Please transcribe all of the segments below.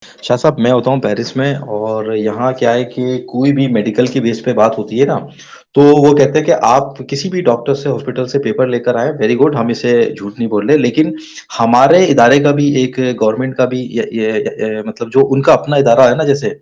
شاہ صاحب میں ہوتا ہوں پیرس میں، اور یہاں کیا ہے کہ کوئی بھی میڈیکل کی بیس پہ بات ہوتی ہے نا، تو وہ کہتے ہیں کہ آپ کسی بھی ڈاکٹر سے ہاسپٹل سے پیپر لے کر آئیں، ویری گڈ، ہم اسے جھوٹ نہیں بول رہے، لیکن ہمارے ادارے کا بھی ایک گورنمنٹ کا بھی مطلب جو ان کا اپنا ادارہ ہے نا، جیسے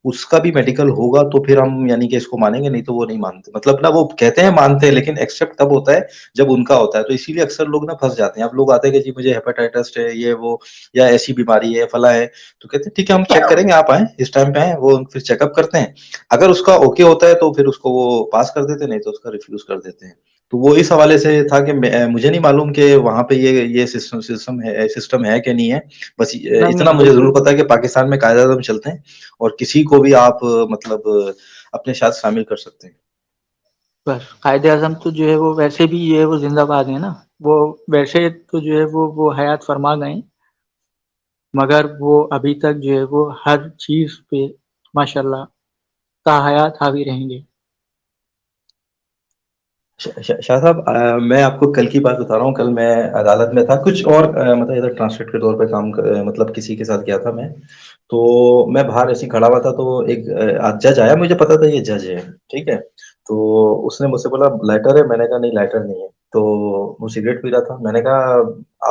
اس کا بھی میڈیکل ہوگا تو پھر ہم یعنی کہ اس کو مانیں گے، نہیں تو وہ نہیں مانتے، مطلب نا وہ کہتے ہیں مانتے ہیں لیکن ایکسپٹ تب ہوتا ہے جب ان کا ہوتا ہے، تو اسی لیے اکثر لوگ نا پھنس جاتے ہیں. اب لوگ آتے ہیں کہ جی مجھے ہیپاٹائٹس ہے، یہ وہ، یا ایسی بیماری ہے، فلاں ہے، تو کہتے ہیں ٹھیک ہے ہم چیک کریں گے، آپ آئیں اس ٹائم پہ آئیں، وہ پھر چیک اپ کرتے ہیں. اگر اس کا اوکے ہوتا ہے تو پھر اس کو وہ پاس کر دیتے ہیں، نہیں تو اس کا ریفیوز کر دیتے ہیں. تو وہ اس حوالے سے تھا کہ مجھے نہیں معلوم کہ وہاں پہ یہ سسٹم ہے کہ نہیں ہے. بس نہیں اتنا مجھے ضرور پتا ہے کہ پاکستان میں قاعدہ اعظم چلتے ہیں، اور کسی کو بھی آپ مطلب اپنے ساتھ شامل کر سکتے ہیں. بس قائد اعظم تو جو ہے وہ ویسے بھی جو ہے وہ زندہ باد ہے نا. وہ ویسے تو جو ہے وہ حیات فرما گئے، مگر وہ ابھی تک جو ہے وہ ہر چیز پہ ماشاء اللہ تا حیات حاوی رہیں گے. شاہ صاحب، میں آپ کو کل کی بات بتا رہا ہوں. کل میں عدالت میں تھا، کچھ اور مطلب ادھر ٹرانسلیٹ کے طور پہ کام مطلب کسی کے ساتھ کیا تھا میں. تو میں باہر ایسے ہی کھڑا ہوا تھا، تو ایک جج آیا، مجھے پتا تھا یہ جج ہے، ٹھیک ہے. تو اس نے مجھ سے بولا لائٹر ہے، میں نے کہا نہیں لائٹر نہیں ہے. تو وہ سگریٹ پی رہا تھا، میں نے کہا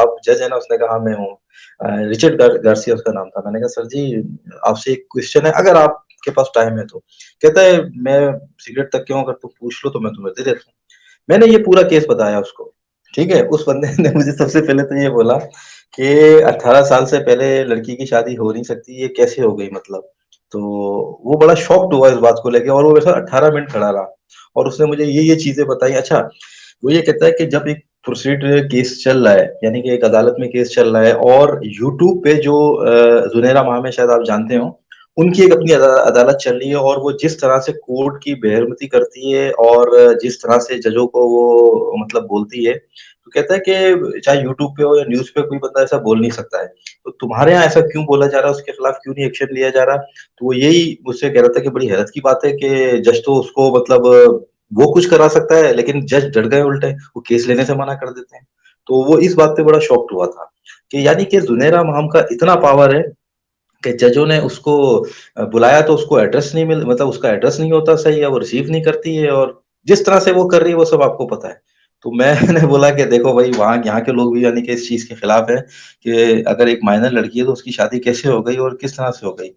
آپ جج ہے نا؟ اس نے کہا ہاں میں ہوں. رچرڈ گارسیا اس کا نام تھا. میں نے کہا سر جی آپ سے ایک کوشچن ہے، اگر آپ کے پاس ٹائم ہے تو. کہتا ہے میں سگریٹ تک کیوں، اگر تم پوچھ لو تو میں تمہیں دے دیتا ہوں. میں نے یہ پورا کیس بتایا اس کو، ٹھیک ہے. اس بندے نے مجھے سب سے پہلے تو یہ بولا کہ 18 سال سے پہلے لڑکی کی شادی ہو نہیں سکتی، یہ کیسے ہو گئی مطلب. تو وہ بڑا شاکڈ ہوا اس بات کو لے کے، اور وہ ویسا 18 منٹ کھڑا رہا، اور اس نے مجھے یہ چیزیں بتائی. اچھا، وہ یہ کہتا ہے کہ جب ایک پروسیڈ کیس چل رہا ہے، یعنی کہ ایک عدالت میں کیس چل رہا ہے، اور یوٹیوب پہ جو زنیرہ محمد شاید آپ جانتے ہو، ان کی ایک اپنی عدالت چل رہی ہے، اور وہ جس طرح سے کورٹ کی بےحرمتی کرتی ہے، اور جس طرح سے ججوں کو وہ مطلب بولتی ہے، تو کہتا ہے کہ چاہے یوٹیوب پہ ہو یا نیوز پہ، کوئی بندہ ایسا بول نہیں سکتا ہے. تو تمہارے یہاں ایسا کیوں بولا جا رہا ہے، اس کے خلاف کیوں نہیں ایکشن لیا جا رہا؟ تو وہ یہی مجھ سے کہہ رہا تھا کہ بڑی حیرت کی بات ہے کہ جج تو اس کو مطلب وہ کچھ کرا سکتا ہے، لیکن جج ڈر گئے الٹے، وہ کیس لینے سے منع کر دیتے ہیں. تو وہ اس بات پہ بڑا شاکڈ ہوا تھا کہ یعنی کہ زنیرہ مہم کا اتنا پاور ہے کہ ججوں نے اس کو بلایا تو اس کو ایڈریس نہیں مطلب اس کا ایڈریس نہیں ہوتا صحیح ہے، وہ ریسیو نہیں کرتی ہے، اور جس طرح سے وہ کر رہی ہے وہ سب آپ کو پتا ہے. تو میں نے بولا کہ دیکھو بھائی، وہاں یہاں کے لوگ بھی یعنی کہ اس چیز کے خلاف ہے کہ اگر ایک مائنر لڑکی ہے تو اس کی شادی کیسے ہو گئی اور کس طرح سے ہو گئی.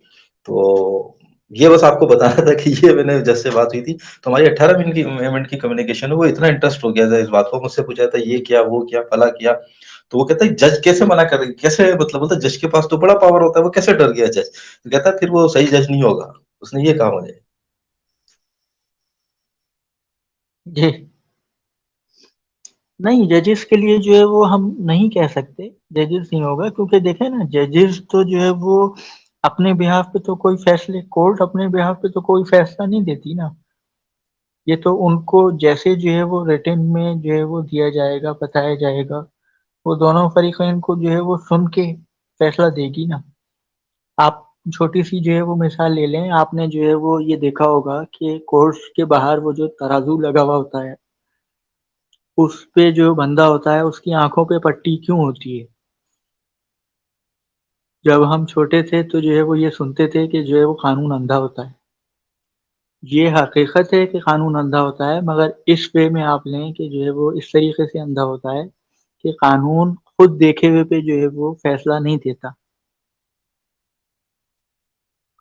تو یہ بس آپ کو بتانا تھا کہ یہ میں نے جج سے بات ہوئی تھی، تو ہماری 18 منٹ کی کمیونیکیشن ہے. وہ اتنا انٹرسٹ ہو گیا تھا اس بات کو، مجھ سے پوچھا تھا یہ کیا وہ کیا فلاں کیا. تو وہ کہتا ہے جج کیسے منع کر رہی، کیسے مطلب بولتا جج کے پاس تو بڑا پاور ہوتا ہے، وہ کیسے ڈر گیا جج. تو کہتا ہے پھر وہ صحیح جج نہیں ہوگا. اس نے یہ کہا مجھے. جی نہیں، ججز کے لیے جو ہے وہ ہم نہیں کہہ سکتے ججز نہیں ہوگا، کیونکہ دیکھیں نا ججز تو جو ہے وہ اپنے بہاف پہ تو کوئی فیصلے، کورٹ اپنے بہاف پہ تو کوئی فیصلہ نہیں دیتی نا. یہ تو ان کو جیسے جو ہے وہ ریٹن میں جو ہے وہ دیا جائے گا، بتایا جائے گا، وہ دونوں فریقین کو جو ہے وہ سن کے فیصلہ دے گی نا. آپ چھوٹی سی جو ہے وہ مثال لے لیں، آپ نے جو ہے وہ یہ دیکھا ہوگا کہ کورٹس کے باہر وہ جو ترازو لگا ہوا ہوتا ہے، اس پہ جو بندہ ہوتا ہے اس کی آنکھوں پہ پٹی کیوں ہوتی ہے؟ جب ہم چھوٹے تھے تو جو ہے وہ یہ سنتے تھے کہ جو ہے وہ قانون اندھا ہوتا ہے. یہ حقیقت ہے کہ قانون اندھا ہوتا ہے، مگر اس وے میں آپ لیں کہ جو ہے وہ اس طریقے سے اندھا ہوتا ہے کہ قانون خود دیکھے ہوئے پہ جو ہے وہ فیصلہ نہیں دیتا.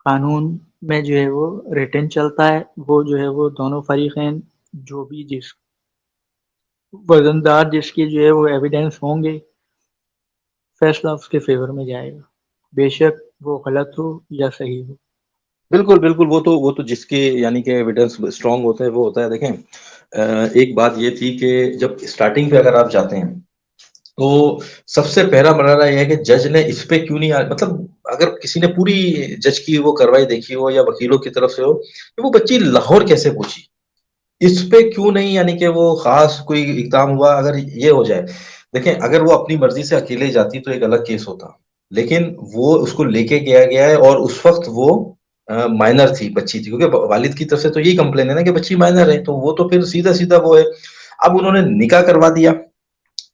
قانون میں جو ہے وہ ریٹن چلتا ہے، وہ جو ہے وہ دونوں فریقین جو بھی جس وزندار جس کی جو ہے وہ ایویڈینس ہوں گے، فیصلہ اس کے فیور میں جائے گا، بے شک وہ غلط ہو یا صحیح ہو. بالکل بالکل، وہ تو جس کے یعنی کہ ایویڈنس اسٹرانگ ہوتا ہے وہ ہوتا ہے. دیکھیں ایک بات یہ تھی کہ جب اسٹارٹنگ پہ اگر آپ جاتے ہیں تو سب سے پہلا مرحلہ یہ ہے کہ جج نے اس پہ کیوں نہیں مطلب اگر کسی نے پوری جج کی وہ کارروائی دیکھی ہو یا وکیلوں کی طرف سے ہو کہ وہ بچی لاہور کیسے پہنچی، اس پہ کیوں نہیں یعنی کہ وہ خاص کوئی اقدام ہوا. اگر یہ ہو جائے، دیکھیں اگر وہ اپنی مرضی سے اکیلے جاتی تو ایک الگ کیس ہوتا، لیکن وہ اس کو لے کے گیا ہے، اور اس وقت وہ مائنر تھی، بچی تھی، کیونکہ والد کی طرف سے تو یہی کمپلین ہے نا کہ بچی مائنر ہے، تو وہ تو پھر سیدھا سیدھا وہ ہے. اب انہوں نے نکاح کروا دیا،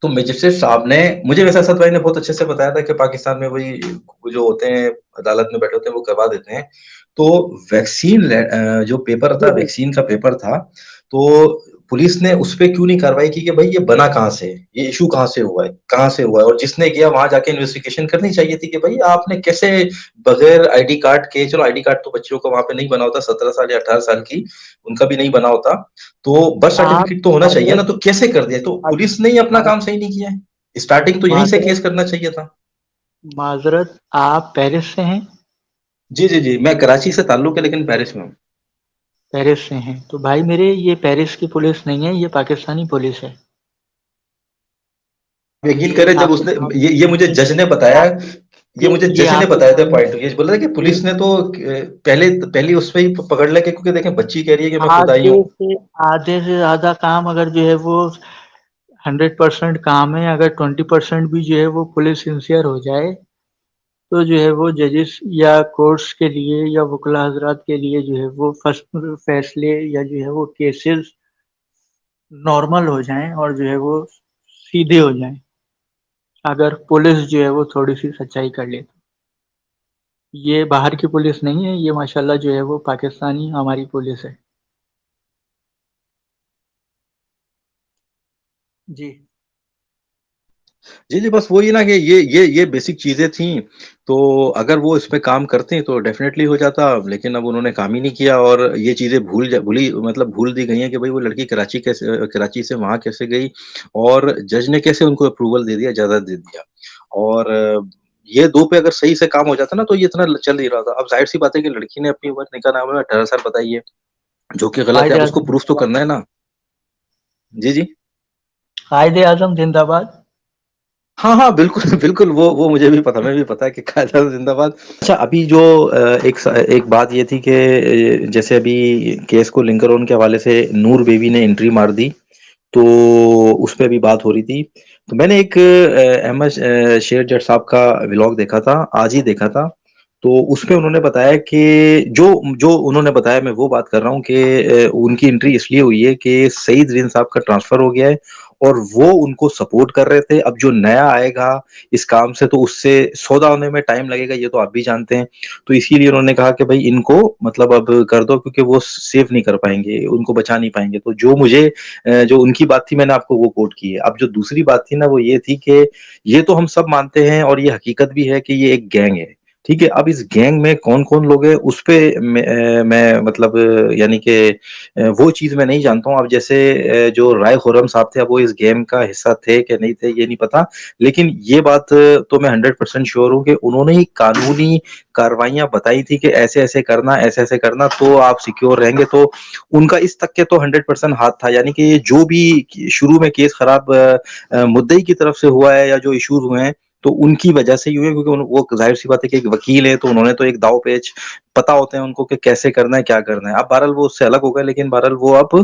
تو مجسٹریٹ صاحب نے مجھے ویسے اسد بھائی نے بہت اچھے سے بتایا تھا کہ پاکستان میں وہی جو ہوتے ہیں عدالت میں بیٹھے ہوتے ہیں وہ کروا دیتے ہیں. تو ویکسین جو پیپر تھا، ویکسین کا پیپر تھا، تو پولیس نے اس پہ کیوں نہیں کاروائی کی کہ بھائی یہ بنا کہاں سے، یہ ایشو کہاں سے ہوا ہے، کہاں سے ہوا ہے، اور جس نے کیا وہاں جا کے انویسٹیگیشن کرنی چاہیے تھی کہ بھائی آپ نے کیسے بغیر آئی ڈی کارڈ کے، چلو آئی ڈی کارڈ تو بچوں کا وہاں پہ نہیں بنا ہوتا، 17 سال یا 18 سال کی ان کا بھی نہیں بنا ہوتا، تو برتھ آپ سرٹیفکیٹ تو ہونا چاہیے نا، معذرت تو کیسے کر دیا؟ تو پولیس نے ہی اپنا کام صحیح نہیں کیا ہے. اسٹارٹنگ تو یہیں سے معذرت کیس کرنا چاہیے تھا. معذرت آپ پیرس سے ہیں؟ جی جی جی، میں کراچی سے تعلق ہے لیکن پیرس میں ہوں. پیرس سے ہیں تو بھائی میرے، یہ پیرس کی پولیس نہیں ہے، یہ پاکستانی پولیس ہے. یقین یہ کرے جب آپ اس کے نے سامنے، یہ مجھے جج نے بتایا، یہ مجھے یہ جج نے آپ کے بتایا تھا سامنے، پوائنٹ، یہ بول رہا کہ یہ پولیس نے تو پہلی اس پہ ہی پکڑ لیا، کیونکہ دیکھیں بچی کہہ رہی ہے کہ میں خدا ہی آدھے ہوں. سے آدھے سے زیادہ کام اگر جو ہے وہ 100% کام ہے، اگر 20% بھی جو ہے وہ پولیس سنسیئر ہو جائے تو جو ہے وہ ججز یا کورٹس کے لیے یا وکلا حضرات کے لیے جو ہے وہ فرسٹ فیصلے یا جو ہے وہ کیسز نارمل ہو جائیں اور جو ہے وہ سیدھے ہو جائیں، اگر پولیس جو ہے وہ تھوڑی سی سچائی کر لے تو. یہ باہر کی پولیس نہیں ہے، یہ ماشاءاللہ جو ہے وہ پاکستانی ہماری پولیس ہے. جی جی جی، بس وہی نا کہ یہ بیسک چیزیں تھیں، تو اگر وہ اس پہ کام کرتے تو ڈیفینیٹلی ہو جاتا، لیکن اب انہوں نے کام ہی نہیں کیا، اور یہ چیزیں بھول دی گئی ہیں کہ بھئی وہ لڑکی کراچی سے وہاں کیسے گئی، اور جج نے کیسے ان کو اپروول دے دیا، اجازت دے دیا. اور یہ دو پہ اگر صحیح سے کام ہو جاتا نا تو یہ اتنا چل نہیں رہا تھا. اب ظاہر سی بات ہے کہ لڑکی نے اپنی عمر نکاح نامے میں 18 سال بتائی ہے، جو کہ غلط ہے، قائد اب اس کو اعظم پروف تو کرنا ہے نا. جی جی، قائد اعظم زندہ باد. ہاں ہاں، بالکل بالکل، وہ مجھے بھی پتا، میں بھی پتا کہ قائد اعظم زندہ باد. اچھا، ابھی جو ایک بات یہ تھی کہ جیسے ابھی کیس کو لنکرون کے حوالے سے نور بیوی نے انٹری مار دی، تو اس پہ بھی بات ہو رہی تھی. تو میں نے ایک احمد شیر جٹ صاحب کا ولاگ دیکھا تھا، آج ہی دیکھا تھا. تو اس میں انہوں نے بتایا کہ جو انہوں نے بتایا، میں وہ بات کر رہا ہوں کہ ان کی انٹری اس لیے ہوئی ہے کہ سعید رین صاحب کا ٹرانسفر ہو گیا ہے، اور وہ ان کو سپورٹ کر رہے تھے. اب جو نیا آئے گا اس کام سے تو اس سے سودا ہونے میں ٹائم لگے گا، یہ تو آپ بھی جانتے ہیں. تو اسی لیے انہوں نے کہا کہ بھائی ان کو مطلب اب کر دو، کیونکہ وہ سیو نہیں کر پائیں گے، ان کو بچا نہیں پائیں گے. تو جو ان کی بات تھی میں نے آپ کو وہ کوٹ کی ہے. اب جو دوسری بات تھی نا وہ یہ تھی کہ یہ تو ہم سب مانتے ہیں اور یہ حقیقت بھی ہے کہ یہ ایک گینگ ہے، ٹھیک ہے. اب اس گینگ میں کون کون لوگ ہیں اس پہ میں مطلب یعنی کہ وہ چیز میں نہیں جانتا ہوں. اب جیسے جو رائے خرم صاحب تھے، اب وہ اس گیم کا حصہ تھے کہ نہیں تھے یہ نہیں پتا، لیکن یہ بات تو میں 100% شیور ہوں کہ انہوں نے ہی قانونی کاروائیاں بتائی تھی کہ ایسے ایسے کرنا، ایسے ایسے کرنا تو آپ سیکیور رہیں گے. تو ان کا اس تک کے تو 100% ہاتھ تھا، یعنی کہ جو بھی شروع میں کیس خراب مدعی کی طرف سے ہوا ہے یا جو ایشوز ہوئے ہیں تو ان کی وجہ سے ہی ہوئے، کیونکہ وہ ظاہر سی بات ہے کہ ایک وکیل ہے تو انہوں نے تو ایک داؤ پیچ پتا ہوتے ہیں ان کو کہ کیسے کرنا ہے، کیا کرنا ہے. اب بہرحال وہ اس سے الگ ہو گئے، لیکن بہرحال وہ اب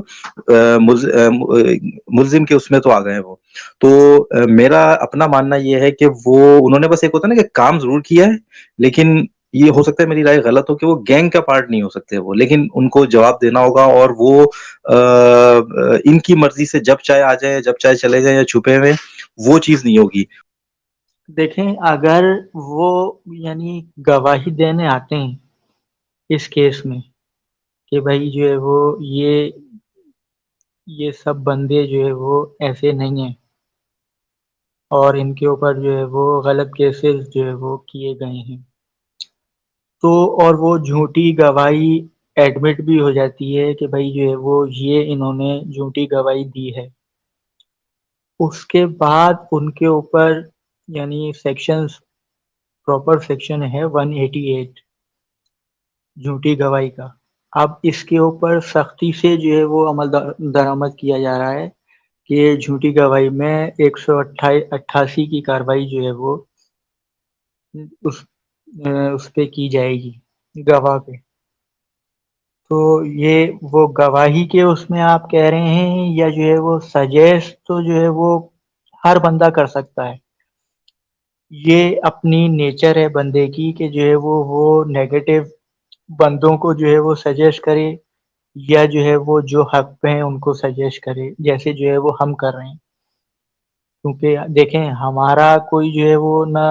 ملزم کے اس میں تو آ گئے ہیں وہ. تو میرا اپنا ماننا یہ ہے کہ انہوں نے بس ایک ہوتا ہے نا کہ کام ضرور کیا ہے، لیکن یہ ہو سکتا ہے میری رائے غلط ہو کہ وہ گینگ کا پارٹ نہیں ہو سکتے وہ، لیکن ان کو جواب دینا ہوگا، اور وہ ان کی مرضی سے جب چاہے آ جائیں، جب چاہے چلے جائیں، یا چھپے ہوئے، وہ چیز نہیں ہوگی. دیکھیں، اگر وہ یعنی گواہی دینے آتے ہیں اس کیس میں کہ بھائی جو ہے وہ یہ سب بندے جو ہے وہ ایسے نہیں ہیں اور ان کے اوپر جو ہے وہ غلط کیسز جو ہے وہ کیے گئے ہیں، تو اور وہ جھوٹی گواہی ایڈمٹ بھی ہو جاتی ہے کہ بھائی جو ہے وہ یہ انہوں نے جھوٹی گواہی دی ہے، اس کے بعد ان کے اوپر یعنی سیکشنز، پراپر سیکشن ہے 188 جھوٹی گواہی کا. اب اس کے اوپر سختی سے جو ہے وہ عمل درآمد کیا جا رہا ہے کہ جھوٹی گواہی میں 188 کی کارروائی جو ہے وہ اس اس پہ کی جائے گی، گواہ پہ. تو یہ وہ گواہی کے اس میں آپ کہہ رہے ہیں یا جو ہے وہ سجیسٹ تو جو ہے وہ ہر بندہ کر سکتا ہے. یہ اپنی نیچر ہے بندے کی کہ جو ہے وہ نیگیٹو بندوں کو جو ہے وہ سجیسٹ کرے، یا جو ہے وہ جو حق پہ ہیں ان کو سجیسٹ کرے، جیسے جو ہے وہ ہم کر رہے ہیں. کیونکہ دیکھیں ہمارا کوئی جو ہے وہ نہ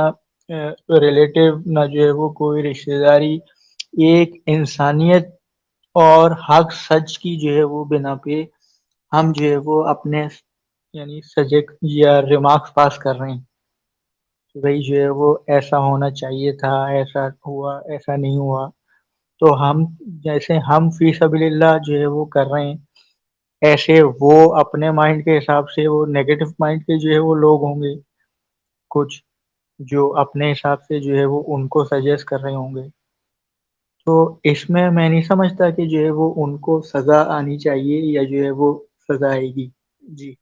ریلیٹیو نہ جو ہے وہ کوئی رشتہ داری، ایک انسانیت اور حق سچ کی جو ہے وہ بنا پہ ہم جو ہے وہ اپنے یعنی سجیکٹ یا ریمارکس پاس کر رہے ہیں کہ بھائی جو ہے وہ ایسا ہونا چاہیے تھا، ایسا ہوا، ایسا نہیں ہوا. تو ہم جیسے ہم فی سبیل اللہ جو ہے وہ کر رہے ہیں، ایسے وہ اپنے مائنڈ کے حساب سے وہ نیگیٹو مائنڈ کے جو ہے وہ لوگ ہوں گے کچھ، جو اپنے حساب سے جو ہے وہ ان کو سجیسٹ کر رہے ہوں گے. تو اس میں نہیں سمجھتا کہ جو ہے وہ ان کو سزا آنی چاہیے یا جو ہے وہ سزا آئے گی. جی